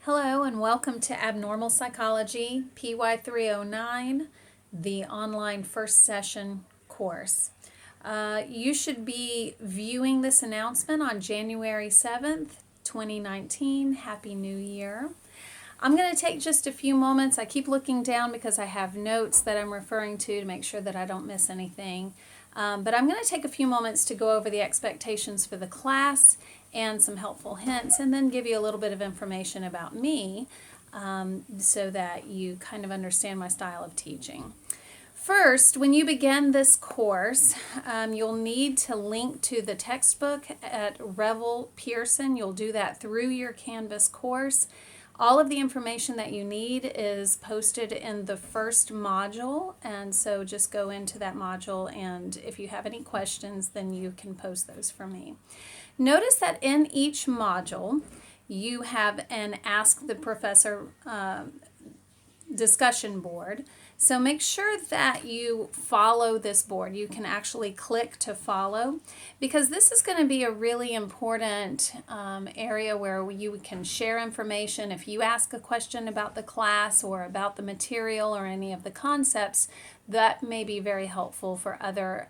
Hello and welcome to Abnormal Psychology PY309, the online first session course. You should be viewing this announcement on January 7th, 2019. Happy New Year. I'm going to take just a few moments. I keep looking down because I have notes that I'm referring to make sure that I don't miss anything. But I'm going to take a few moments to go over the expectations for the class and some helpful hints, and then give you a little bit of information about me so that you kind of understand my style of teaching. First, when you begin this course, you'll need to link to the textbook at Revel Pearson. You'll do that through your Canvas course. All of the information that you need is posted in the first module, and so just go into that module, and if you have any questions, then you can post those for me. Notice that in each module, you have an Ask the Professor discussion board. So make sure that you follow this board. You can actually click to follow, because this is going to be a really important area where you can share information. If you ask a question about the class or about the material or any of the concepts, that may be very helpful for other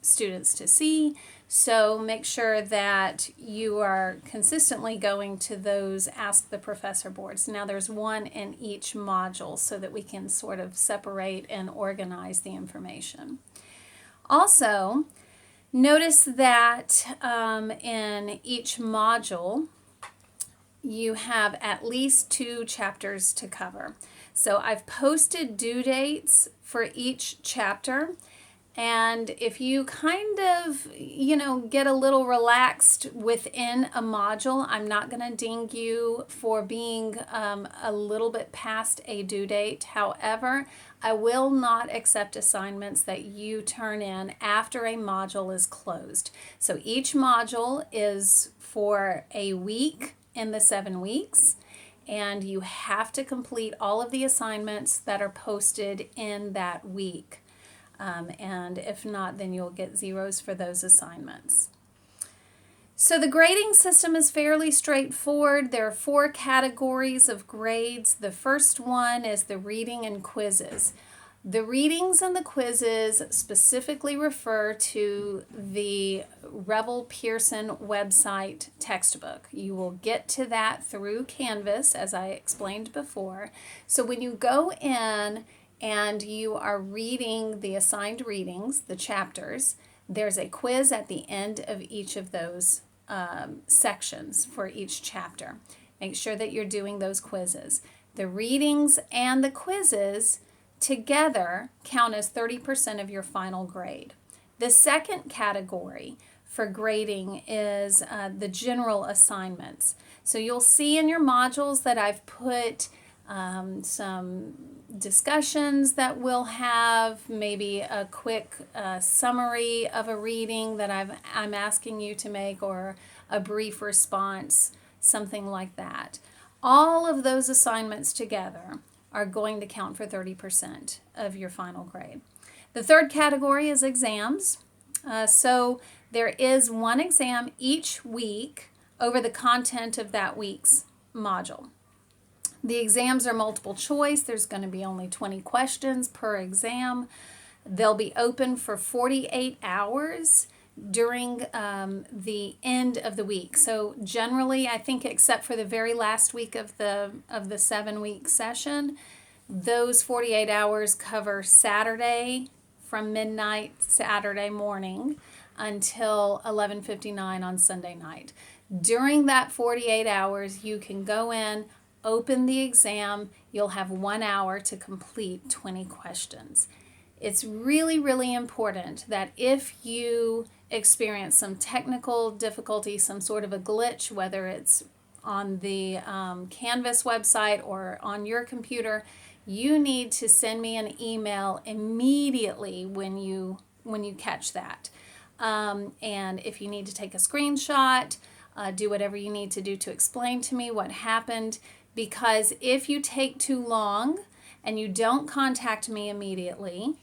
students to see. So make sure that you are consistently going to those Ask the Professor boards. Now there's one in each module so that we can sort of separate and organize the information. Also, notice that in each module you have at least 2 chapters to cover. So I've posted due dates for each chapter. And if you kind of, get a little relaxed within a module, I'm not going to ding you for being a little bit past a due date. However, I will not accept assignments that you turn in after a module is closed. So each module is for a week in the 7 weeks, and you have to complete all of the assignments that are posted in that week. And if not, then you'll get zeros for those assignments. So the grading system is fairly straightforward. There are 4 categories of grades. The first one is the reading and quizzes. The readings and the quizzes specifically refer to the Revel Pearson website textbook. You will get to that through Canvas, as I explained before. So when you go in and you are reading the assigned readings, the chapters, there's a quiz at the end of each of those sections for each chapter. Make sure that you're doing those quizzes. The readings and the quizzes together count as 30% of your final grade. The second category for grading is the general assignments. So you'll see in your modules that I've put some discussions that we'll have, maybe a quick summary of a reading that I'm asking you to make, or a brief response, something like that. All of those assignments together are going to count for 30% of your final grade. The third category is exams. So there is one exam each week over the content of that week's module. The exams are multiple choice. There's going to be only 20 questions per exam. They'll be open for 48 hours during the end of the week. So generally, I think except for the very last week of the 7-week session, those 48 hours cover Saturday from midnight Saturday morning until 11:59 on Sunday night. During that 48 hours, you can go in, open the exam. You'll have 1 hour to complete 20 questions. It's really, really important that if you experience some technical difficulty, some sort of a glitch, whether it's on the Canvas website or on your computer, you need to send me an email immediately when you catch that. And if you need to take a screenshot, do whatever you need to do to explain to me what happened. Because if you take too long and you don't contact me immediately,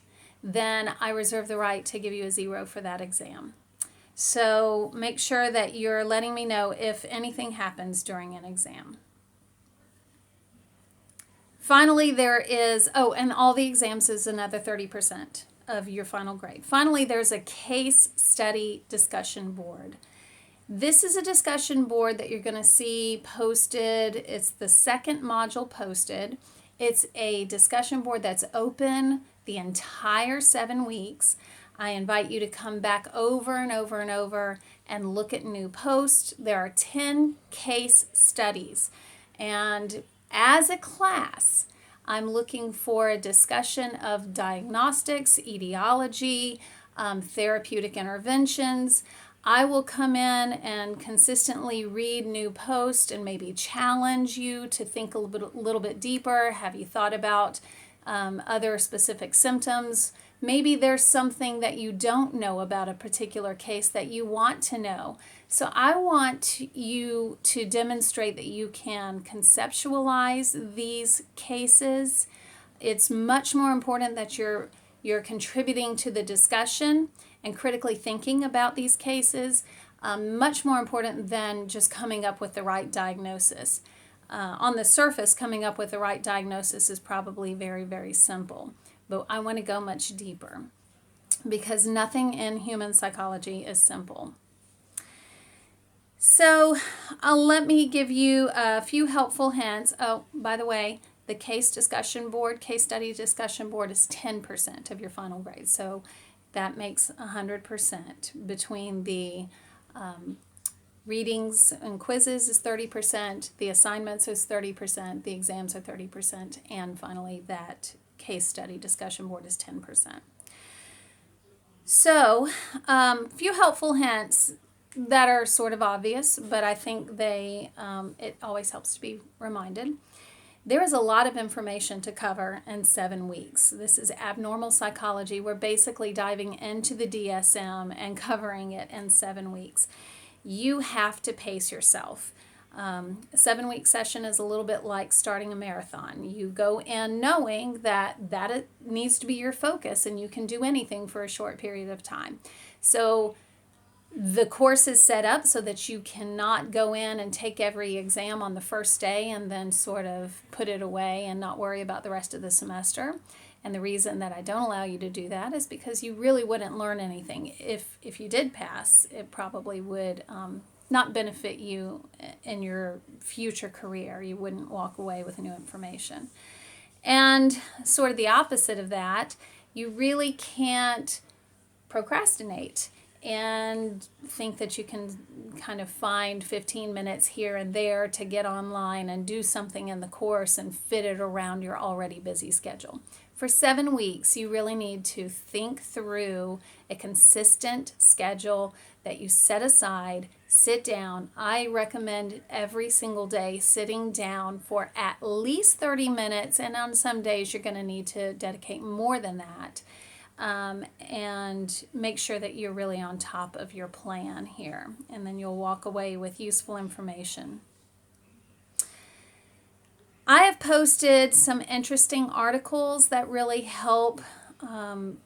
then I reserve the right to give you a 0 for that exam. So make sure that you're letting me know if anything happens during an exam. Finally, there is, oh, and all the exams is another 30% of your final grade. Finally, there's a case study discussion board. This is a discussion board that you're going to see posted. It's the second module posted. It's a discussion board that's open the entire 7 weeks. I invite you to come back over and over and over and look at new posts. There are 10 case studies. And as a class, I'm looking for a discussion of diagnostics, etiology, therapeutic interventions. I will come in and consistently read new posts and maybe challenge you to think a little bit deeper. Have you thought about other specific symptoms? Maybe there's something that you don't know about a particular case that you want to know. So I want you to demonstrate that you can conceptualize these cases. It's much more important that you're contributing to the discussion and critically thinking about these cases, much more important than just coming up with the right diagnosis. On the surface, coming up with the right diagnosis is probably very, very simple, but I want to go much deeper because nothing in human psychology is simple. So let me give you a few helpful hints. Oh, by the way, the case study discussion board is 10% of your final grade. So that makes 100%. Between the readings and quizzes is 30%, the assignments is 30%, the exams are 30%, and finally that case study discussion board is 10%. So a few helpful hints that are sort of obvious, but I think it always helps to be reminded. There is a lot of information to cover in 7 weeks. This is abnormal psychology. We're basically diving into the DSM and covering it in 7 weeks. You have to pace yourself. A 7-week session is a little bit like starting a marathon. You go in knowing that it needs to be your focus and you can do anything for a short period of time. So the course is set up so that you cannot go in and take every exam on the first day and then sort of put it away and not worry about the rest of the semester. And the reason that I don't allow you to do that is because you really wouldn't learn anything. If you did pass, it probably would not benefit you in your future career. You wouldn't walk away with new information. And sort of the opposite of that, you really can't procrastinate and think that you can kind of find 15 minutes here and there to get online and do something in the course and fit it around your already busy schedule. For 7 weeks, you really need to think through a consistent schedule that you set aside, sit down. I recommend every single day sitting down for at least 30 minutes, and on some days you're going to need to dedicate more than that. And make sure that you're really on top of your plan here, and then you'll walk away with useful information. I have posted some interesting articles that really help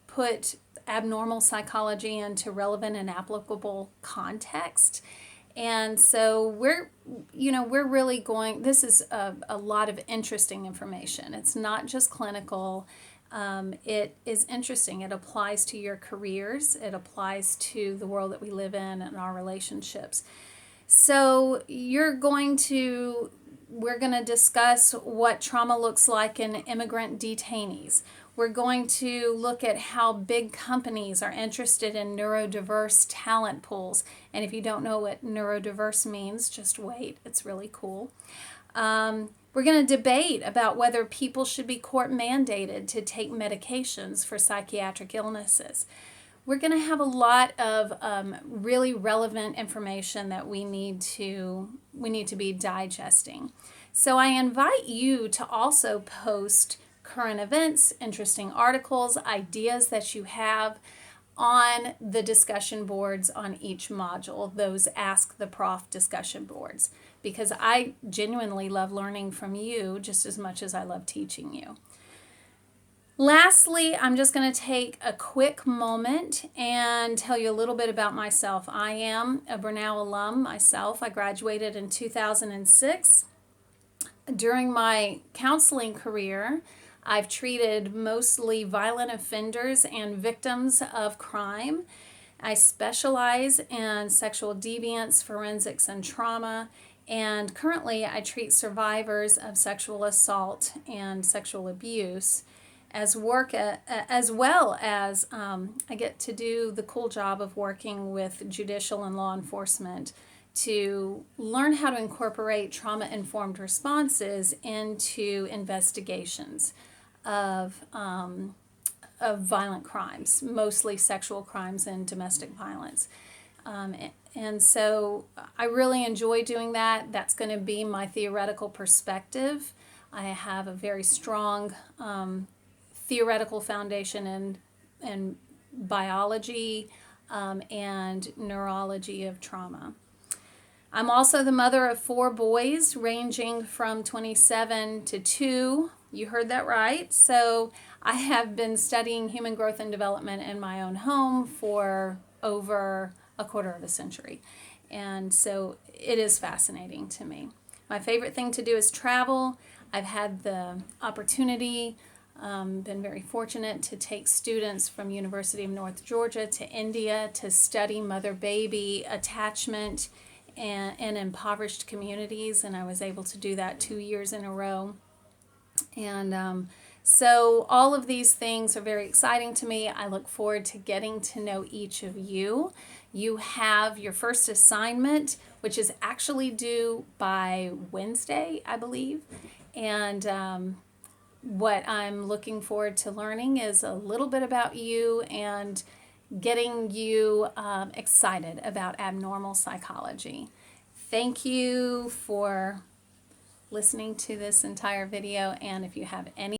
put abnormal psychology into relevant and applicable context. And so we're really this is a lot of interesting information. It's not just clinical. It is interesting. It applies to your careers. It applies to the world that we live in and our relationships. So we're going to discuss what trauma looks like in immigrant detainees. We're going to look at how big companies are interested in neurodiverse talent pools. And if you don't know what neurodiverse means, just wait. It's really cool. We're going to debate about whether people should be court mandated to take medications for psychiatric illnesses. We're going to have a lot of really relevant information that we need to be digesting. So I invite you to also post current events, interesting articles, ideas that you have on the discussion boards on each module, those Ask the Prof discussion boards, because I genuinely love learning from you just as much as I love teaching you. Lastly, I'm just going to take a quick moment and tell you a little bit about myself. I am a Brenau alum myself. I graduated in 2006. During my counseling career, I've treated mostly violent offenders and victims of crime. I specialize in sexual deviance, forensics, and trauma. And currently, I treat survivors of sexual assault and sexual abuse, as well as I get to do the cool job of working with judicial and law enforcement to learn how to incorporate trauma-informed responses into investigations of violent crimes, mostly sexual crimes and domestic violence. And so I really enjoy doing that. That's going to be my theoretical perspective. I have a very strong theoretical foundation in biology and neurology of trauma. I'm also the mother of 4 boys ranging from 27 to 2. You heard that right. So I have been studying human growth and development in my own home for over a quarter of a century. And so it is fascinating to me. My favorite thing to do is travel. I've had the opportunity, been very fortunate to take students from University of North Georgia to India to study mother-baby attachment and impoverished communities, and I was able to do that 2 years in a row. And so all of these things are very exciting to me. I look forward to getting to know each of you. You have your first assignment, which is actually due by Wednesday, I believe. And what I'm looking forward to learning is a little bit about you and getting you excited about abnormal psychology. Thank you for listening to this entire video, and if you have any